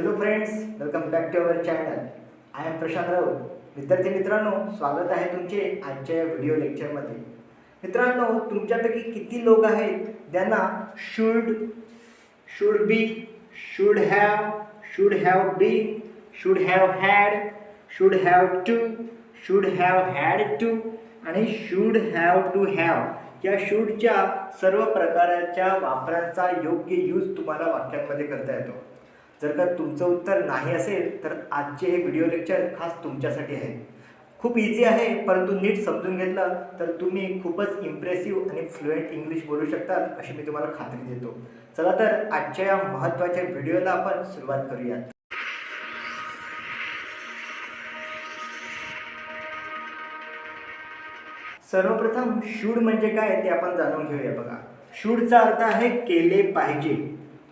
Hello friends, welcome back to our channel. I am Prashant Raut. विद्यार्थी मित्रांनो, स्वागत आहे तुमचे आजच्या या व्हिडिओ लेक्चरमध्ये. मित्रांनो, तुमच्यापैकी किती लोक आहेत ज्यांना should, should be, should have been, should have had, should have to, should have had to आणि शुड हॅव टू हॅव या शूडच्या सर्व प्रकारच्या वापरांचा योग्य यूज तुम्हाला वाक्यांमध्ये करता येतो. जर का तुमचं उत्तर नाही असेल तर आजचे हे व्हिडिओ लेक्चर खास तुमच्यासाठी आहे. खूप इझी आहे, परंतु नीट समजून घेतलं तर तुम्ही खूपच इम्प्रेसिव्ह आणि फ्लुएंट इंग्लिश बोलू शकता अशी मी तुम्हाला खात्री देतो. चला तर आजच्या या महत्त्वाच्या व्हिडिओला आपण सुरुवात करूयात. सर्वप्रथम शूड म्हणजे काय ते आपण जाणून घेऊया. बघा, शूडचा अर्थ आहे केले पाहिजे.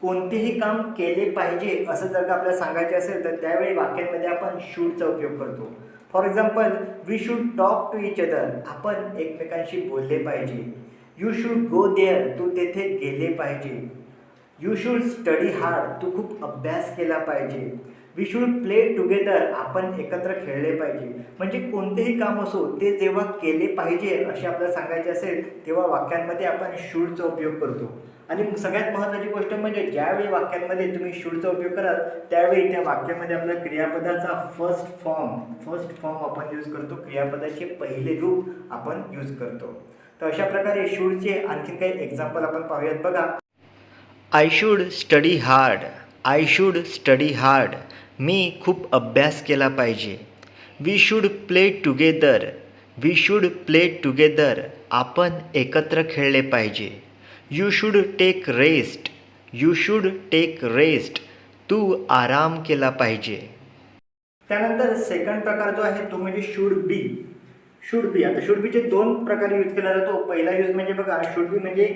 कोणतेही काम केले पाहिजे असं जर का आपल्याला सांगायचे असेल तर त्यावेळी वाक्यांमध्ये आपण शूडचा उपयोग करतो. For example, we should talk to each other. आपण एकमेकांशी बोलले पाहिजे. You should go there. तू तेथे गेले पाहिजे. You should study hard. तू खूप अभ्यास केला पाहिजे. We should play together. आपण एकत्र खेळले पाहिजे. म्हणजे कोणतेही काम असो ते जेव्हा केले पाहिजे असे आपल्याला सांगायचे असेल तेव्हा वाक्यांमध्ये आपण शूडचा उपयोग करतो. आणि सगळ्यात महत्त्वाची गोष्ट म्हणजे ज्यावेळी वाक्यांमध्ये तुम्ही शूडचा उपयोग कराल त्यावेळी त्या वाक्यामध्ये आपल्या क्रियापदाचा फर्स्ट फॉर्म आपण यूज करतो. क्रियापदाचे पहिले रूप आपण यूज करतो. तर अशा प्रकारे शूडचे आणखीन काही एक्झाम्पल आपण पाहूयात. बघा, I should study hard. I should study hard. मी खूप अभ्यास केला पाहिजे. We should play together. We should play together. आपण एकत्र खेळले पाहिजे. You should take rest. You should take rest. तू आराम केला पाहिजे. त्यानंतर सेकंड प्रकार जो आहे तो म्हणजे शुड बी. शुड बी, आता शुड बीचे दोन प्रकारे यूज केला जातो. पहिला यूज म्हणजे बघा, शुड बी म्हणजे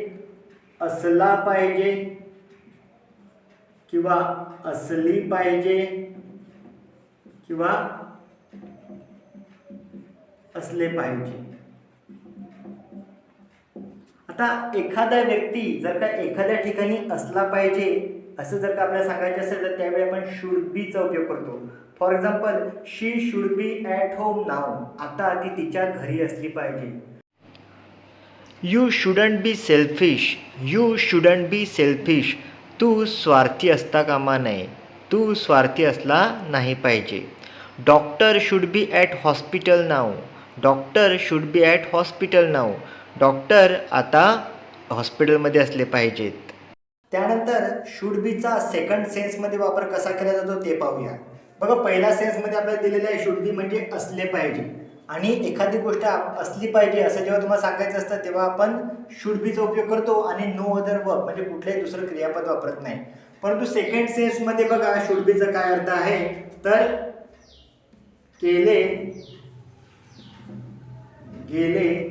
असला पाहिजे किंवा असली पाहिजे किंवा असले पाहिजे. आता एखादा व्यक्ती जर का एखाद्या ठिकाणी असला पाहिजे असं जर का आपल्याला सांगायचे असेल तर त्यावेळी आपण शुड बीचा उपयोग करतो. For example, she should be at home now. आता ती तिच्या घरी असली पाहिजे. You shouldn't be selfish. You shouldn't be selfish. तू स्वार्थी असता कामा नये. तू स्वार्थी असला नाही पाहिजे. Doctor should be at hospital now. Doctor should be at hospital now. Doctor आता हॉस्पिटलमध्ये असले पाहिजेत. त्यानंतर शुड बीचा सेकंड सेन्समध्ये वापर कसा केला जातो ते पाहूया. बघा, पहिल्या सेन्समध्ये आपल्याला दिलेलं आहे शुड बी म्हणजे असले पाहिजे. आणि एखादी गोष्ट असली पाहिजे असं जेव्हा तुम्हाला सांगायचं असतं तेव्हा आपण शुड बीचा उपयोग करतो आणि नो अदर वर्ब म्हणजे कुठल्याही दुसरं क्रियापद वापरत नाही. परंतु सेकंड सेन्समध्ये बघा शुड बीचा काय अर्थ आहे तर केले गेले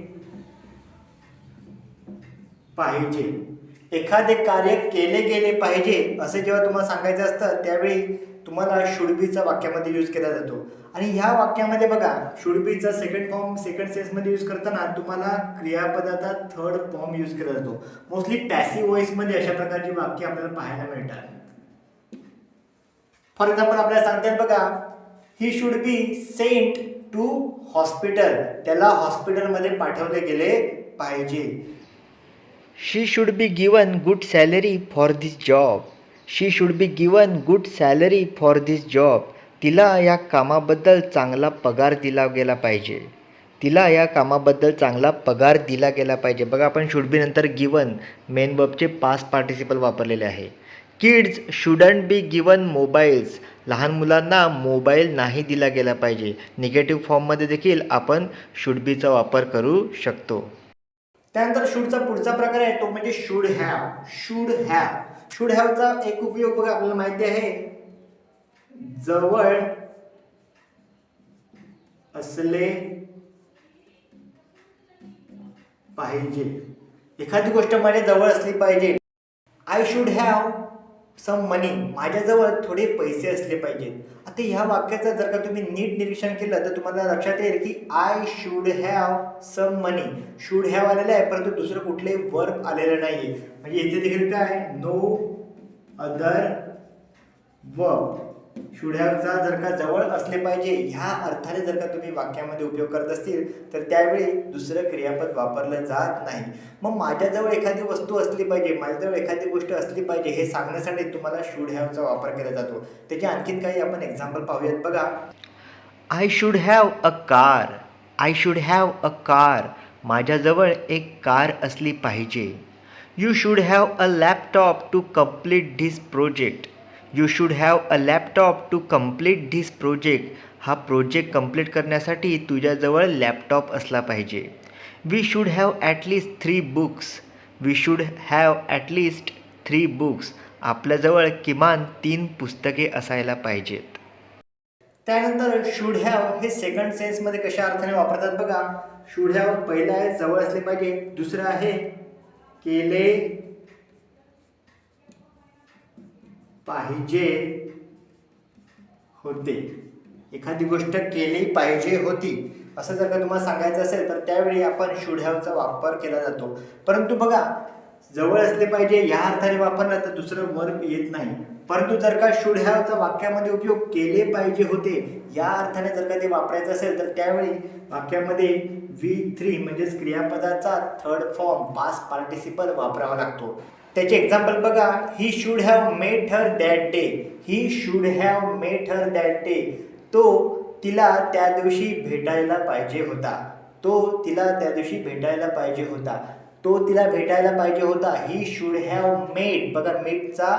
पाहिजे. एखादे कार्य केले गेले पाहिजे असं जेव्हा तुम्हाला सांगायचं असतं त्यावेळी तुम्हाला शुड बीचा वाक्यामध्ये यूज केला जातो. आणि ह्या वाक्यामध्ये बघा, शुड बीचा सेकंड सेन्समध्ये यूज करताना तुम्हाला क्रियापदाचा थर्ड फॉर्म यूज केला जातो. मोस्टली पॅसिव्ह व्हॉइसमध्ये अशा प्रकारची वाक्य आपल्याला पाहायला मिळतात. फॉर एक्झाम्पल, आपल्याला सांगतात बघा, he should be sent to hospital. त्याला हॉस्पिटलमध्ये पाठवले गेले पाहिजे. She should be given good salary for this job. She should be given good salary for this job. तिला या कामाबद्दल चांगला पगार दिला गेला पाहिजे. तिला या कामाबद्दल चांगला पगार दिला गेला पाहिजे. बघा, आपण शुड बी नंतर गिवन मेन वर्बचे पास्ट पार्टिसिपल वापरलेले आहे. Kids shouldn't be given mobiles. लहान मुलांना मोबाईल नाही दिला गेला पाहिजे. निगेटिव्ह फॉर्ममध्ये देखील आपण शुड बीचा वापर करू शकतो. त्यानंतर शूडचा पुढचा प्रकार आहे तो म्हणजे should have. Should have. Should हॅवचा एक उपयोग बघा आपल्याला माहिती आहे, जवळ असले पाहिजे. एखादी गोष्ट माझ्या जवळ असली पाहिजे. I should have some money. माझ्याजवळ थोडे पैसे असले पाहिजेत. आता ह्या वाक्याचं जर का तुम्ही नीट निरीक्षण केलं तर तुम्हाला लक्षात येईल की I should have some money. Should have आलेलं आहे परंतु दुसरं कुठलेही वर्ब आलेलं नाही. म्हणजे इथे देखील काय, नो अदर वर्ब. शुड हॅवचा जर का जवळ असले पाहिजे ह्या अर्थाने जर का तुम्ही वाक्यामध्ये उपयोग करत असतील तर त्यावेळी दुसरं क्रियापद वापरलं जात नाही. मग माझ्याजवळ एखादी वस्तू असली पाहिजे, माझ्याजवळ एखादी गोष्ट असली पाहिजे हे सांगण्यासाठी तुम्हाला शुड हॅवचा वापर केला जातो. त्याचे आणखीन काही आपण एक्झाम्पल पाहूयात बघा. I should have a car. I should have a car. माझ्याजवळ एक कार असली पाहिजे. You should have a laptop to complete this project. You should have a laptop to complete this project. हा प्रोजेक्ट कंप्लीट करण्यासाठी तुझ्याजवळ laptop असला पाहिजे. We should have at least 3 books. We should have at least 3 books. आपल्याजवळ किमान 3 पुस्तके असायला पाहिजेत. त्यानंतर शुड हॅव हे सेकंड सेन्समध्ये कशा अर्थाने वापरतात बघा. शुड हॅव पहिलं आहे जवळ असले पाहिजे, दुसरं आहे केले पाहिजे होते. एखादी गोष्ट केली पाहिजे होती असं जर का तुम्हाला सांगायचं असेल तर त्यावेळी आपण शुड हॅवचा वापर केला जातो. परंतु बघा जवळ असले पाहिजे या अर्थाने वापरला तर दुसरं वर्ब येत नाही. परंतु जर का शुड हॅवचा वाक्यामध्ये उपयोग केले पाहिजे होते या अर्थाने जर का ते वापरायचं असेल तर त्यावेळी वाक्यामध्ये V3 म्हणजेच क्रियापदाचा थर्ड फॉर्म पास्ट पार्टिसिपल वापरावा लागतो. त्याचे एक्झाम्पल बघा. He should have met her that day. He should have met her that day. तो तिला त्या दिवशी भेटायला पाहिजे होता. तो तिला त्या दिवशी भेटायला पाहिजे होता. तो तिला भेटायला पाहिजे होता. ही शुड हॅव मेट. बघा मेटचा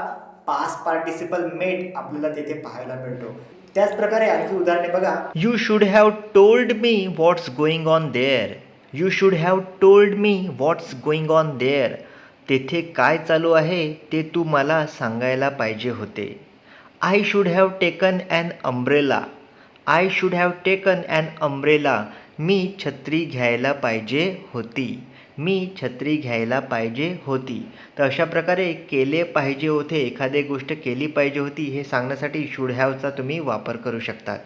पास्ट पार्टिसिपल मेट आपल्याला तेथे पाहायला मिळतो. त्याच प्रकारे आणखी उदाहरणे बघा. You should have told me what's going on their. You should have told me what's going on their. तेथे काय चालू आहे ते तू मला सांगायला पाहिजे होते. I should have taken an umbrella. I should have taken an umbrella. मी छत्री घ्यायला पाहिजे होती. मी छत्री घ्यायला पाहिजे होती. तर अशा प्रकारे केले पाहिजे होते, एखादी गोष्ट केली पाहिजे होती हे सांगण्यासाठी शुड हॅवचा तुम्ही वापर करू शकतात.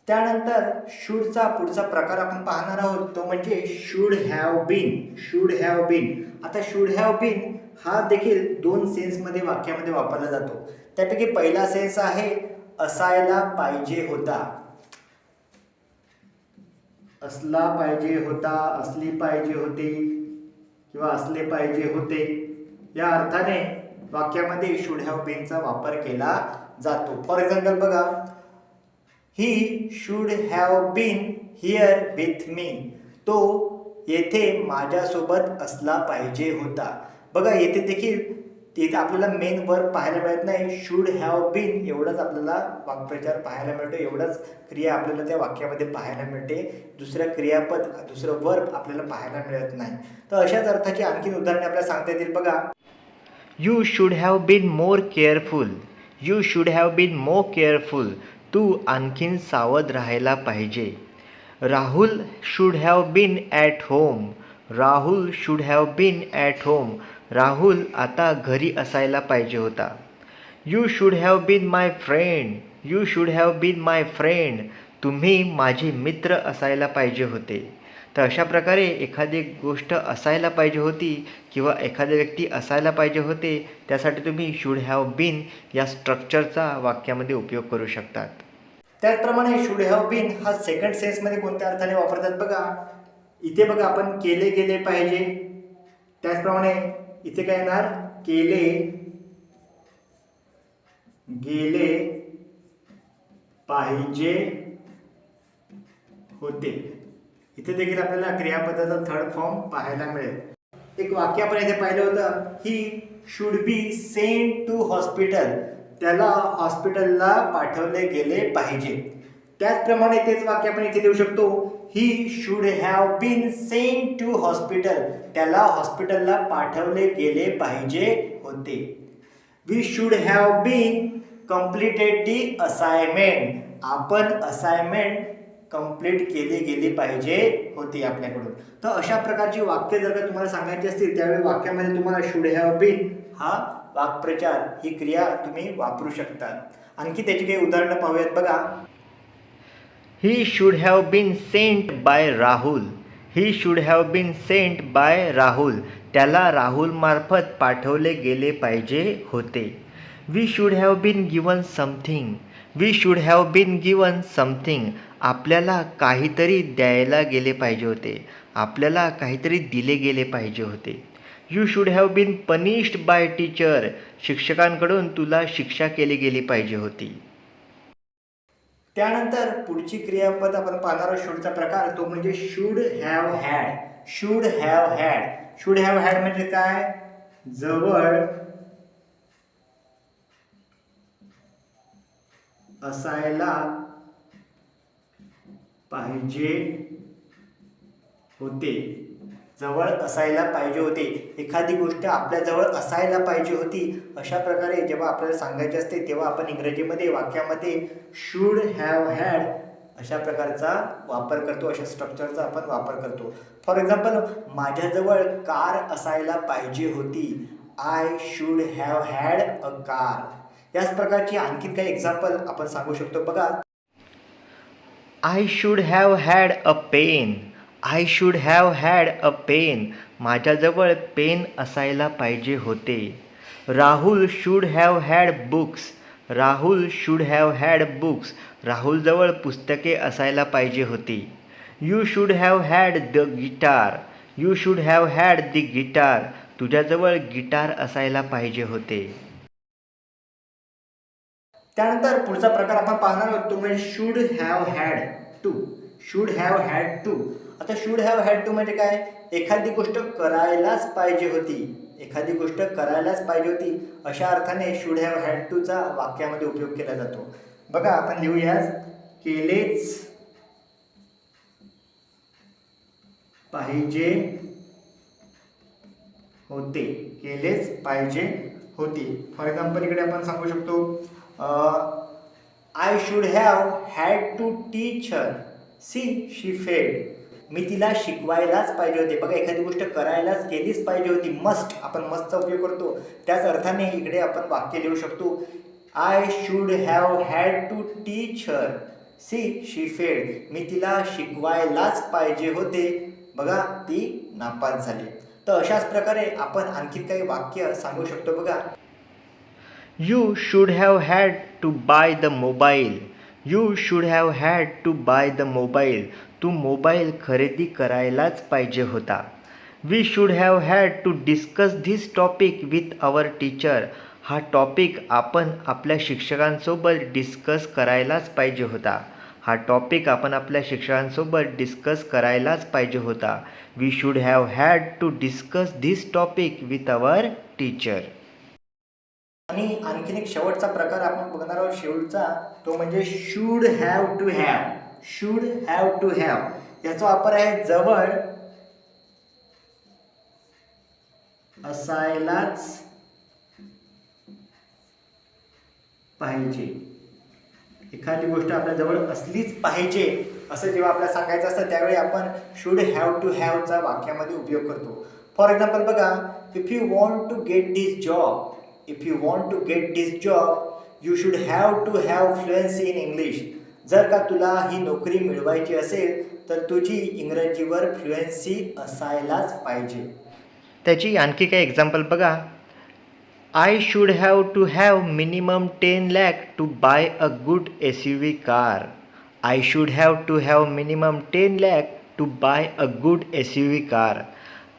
त्यानंतर शूडचा पुढचा प्रकार आपण पाहणार आहोत तो म्हणजे should have been. Should have been. आता शुड हॅव बीन हा देखील 2 सेन्समध्ये वाक्यामध्ये वापरला जातो. त्यापैकी पहिला सेन्स आहे असायला पाहिजे होता. असला पाहिजे होता, असली पाहिजे होती किंवा असले पाहिजे होते या अर्थाने वाक्यामध्ये शुड हॅव बीनचा वापर केला जातो. फॉर एक्झाम्पल बघा. He should have been here with me. तो येथे माझ्यासोबत असला पाहिजे होता. बघा येथे देखील तिथे आपल्याला मेन वर्ब पाहायला मिळत नाही. शुड हॅव बीन एवढंच आपल्याला वाक्प्रचार पाहायला मिळतो. एवढंच क्रिया आपल्याला त्या वाक्यामध्ये पाहायला मिळते. दुसरं क्रियापद दुसरं वर्ब आपल्याला पाहायला मिळत नाही. तर अशाच अर्थाची आणखीन उदाहरणे आपल्याला सांगता येतील बघा. You should have been more careful. You should have been more careful. तू आणखीन सावध राहायला पाहिजे. Rahul should have been at home. Rahul should have been at home. Rahul आता घरी असायला पाहिजे होता. You should have been my friend. You should have been my friend. तुम्ही माझे मित्र असायला पाहिजे होते. तर अशा प्रकारे एखादी गोष्ट असायला पाहिजे होती किंवा एखादी व्यक्ती असायला पाहिजे होते त्यासाठी तुम्ही शुड हॅव बीन या स्ट्रक्चरचा वाक्यामध्ये उपयोग करू शकतात. त्याचप्रमाणे शुड हॅव बीन हा सेकंड सेन्समध्ये कोणत्या अर्थाने वापरतात बघा. इथे बघा आपण केले गेले पाहिजे. त्याचप्रमाणे इथे काय येणार केले गेले पाहिजे होते. इथे देखील आपल्याला क्रियापदाचा थर्ड फॉर्म पाहायला मिळेल. एक वाक्य आपण इथे पाहिलं होतं. He should be sent to hospital. त्याला हॉस्पिटलला पाठवले गेले पाहिजे. त्याचप्रमाणे तेच वाक्य आपण इथे देऊ शकतो. He should have been sent to hospital. त्याला हॉस्पिटलला पाठवले गेले पाहिजे होते. We should have been completed the assignment. आपण असाइनमेंट कंप्लीट केली गेली पाहिजे होती आपल्याकडून. तर अशा प्रकारची वाक्य जर का तुम्हाला सांगायची असतील त्यावेळी वाक्यामध्ये तुम्हाला शुड हॅव बीन हा वाक्प्रचार ही क्रिया तुम्ही वापरू शकता. आणखी त्याची काही उदाहरणं पाहूयात बघा. He should have been sent by Rahul. He should have been sent by Rahul. त्याला राहुल मार्फत पाठवले गेले पाहिजे होते. We should have been given something. We should have been given something. आपल्याला काहीतरी द्यायला गेले पाहिजे होते. आपल्याला काहीतरी दिले गेले पाहिजे होते. You should have been punished by teacher. शिक्षकांकडून तुला शिक्षा केली गेली पाहिजे होती. त्यानंतर पुढची क्रियापद आपण पाहणार आहोत शूडचा प्रकार, तो म्हणजे should have had. Should have had. Should have had म्हणजे काय? जवळ असायला पाहिजे होते. जवळ असायला पाहिजे होते. एखादी गोष्ट आपल्याजवळ असायला पाहिजे होती, अशा प्रकारे जेव्हा आपल्याला सांगायचे असते तेव्हा आपण इंग्रजीमध्ये वाक्यामध्ये शूड हॅव हॅड अशा प्रकारचा वापर करतो, अशा स्ट्रक्चरचा आपण वापर करतो. फॉर एक्झाम्पल, माझ्याजवळ कार असायला पाहिजे होती. I should have had a car. याच प्रकारची आणखी काही एक्झाम्पल आपण सांगू शकतो. बघा, I should have had a pen. I should have had a pen. माझ्याजवळ पेन असायला पाहिजे होते. Rahul should have had books. Rahul should have had books. राहुलजवळ पुस्तके असायला पाहिजे होती. You should have had the guitar. You should have had the guitar. तुझ्याजवळ गिटार असायला पाहिजे होते. त्यानंतर पुढचा प्रकार आपण पाहणार आहोत, तो म्हणजे should have had to. Should have had to. आता शूड हॅव हॅड टू म्हणजे काय? एखादी गोष्ट करायलाच पाहिजे होती. एखादी गोष्ट करायलाच पाहिजे होती अशा अर्थाने शूड हॅव हॅड टूचा वाक्यामध्ये उपयोग केला जातो. बघा, आपण लिहूया, केलेच पाहिजे होते. केलेच पाहिजे होते. फॉर एक्झाम्पल, इकडे आपण सांगू शकतो, I should have had to teach her. See she failed. मी तिला शिकवायलाच पाहिजे होते. बघा, एखादी गोष्ट करायलाच केलीच पाहिजे होती. मस्ट, आपण मस्टचा उपयोग करतो. त्याच अर्थाने इकडे आपण वाक्य लिहू शकतो, I should have had to teach her. See she failed. मी तिला शिकवायलाच पाहिजे होते. बघा, ती नापास झाली. तर अशाच प्रकारे आपण आणखी काही वाक्य सांगू शकतो. बघा, you should have had to buy the mobile. You should have had to buy the mobile. तू मोबाईल खरेदी करायलाच पाहिजे होता. We should have had to discuss this topic with our teacher. हा टॉपिक आपण आपल्या शिक्षकांसोबत डिस्कस करायलाच पाहिजे होता. हा टॉपिक आपण आपल्या शिक्षकांसोबत डिस्कस करायलाच पाहिजे होता. We should have had to discuss this topic with our teacher. आणि आणखीन एक शेवटचा प्रकार आपण बघणार आहोत शेवटचा, तो म्हणजे should have to have. Should have to have याचा वापर आहे जवळ असायलाच पाहिजे. एखादी गोष्ट आपल्या जवळ असलीच पाहिजे असं जेव्हा आपल्याला सांगायचं असतं त्यावेळी आपण शूड हॅव टू हॅवचा वाक्यामध्ये उपयोग करतो. फॉर एक्झाम्पल, बघा, if you want to get this job. If you want to get this job you should have to have fluency in English. जर का तुला ही नोकरी मिळवायची असेल तर तुझी इंग्रजीवर फ्लुएन्सी असायलाच पाहिजे. त्याची आणखी काही एक्झाम्पल बघा. I should have to have minimum 10 lakh to buy a good SUV car. I should have to have minimum 10 lakh to buy a good SUV car.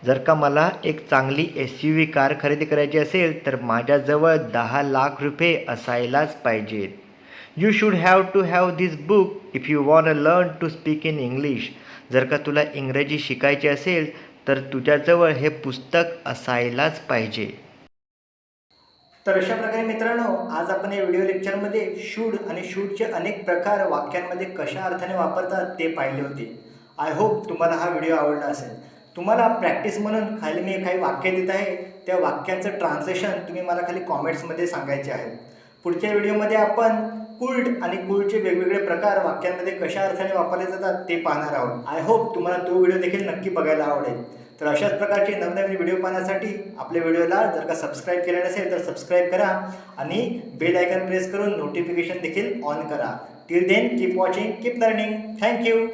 जर का मला एक चांगली SUV कार खरेदी करायची असेल तर माझ्याजवळ 10 लाख रुपये असायलाच पाहिजेत. You should have to have this book if you want a learn to speak in English. जर का तुला इंग्रजी शिकायची असेल तर तुझ्याजवळ हे पुस्तक असायलाच पाहिजे. तर अशा प्रकारे मित्रांनो, आज आपण या व्हिडिओ लेक्चरमध्ये शूड आणि शूडचे अनेक प्रकार वाक्यांमध्ये कशा अर्थाने वापरतात ते पाहिले होते. आय होप तुम्हाला हा व्हिडिओ आवडला असेल. तुम्हाला प्रॅक्टिस म्हणून खाली मी काही वाक्य देत आहे, त्या वाक्यांचं ट्रान्सलेशन तुम्ही मला खाली कॉमेंट्समध्ये सांगायचे आहे. पुढच्या व्हिडिओमध्ये आपण कुल्ड आणि कुल्डचे वेगवेगळे प्रकार वाक्यांमध्ये कशा अर्थाने वापरले जातात ते पाहणार आहोत. आय होप तुम्हाला तो व्हिडिओ देखील नक्की बघायला आवडेल. तर अशाच प्रकारचे नवनवीन व्हिडिओ पाहण्यासाठी आपल्या व्हिडिओला जर का सबस्क्राईब केले नसेल तर सबस्क्राईब करा आणि बेल आयकॉन प्रेस करून नोटिफिकेशन देखील ऑन करा. Till then keep watching, keep learning. Thank you.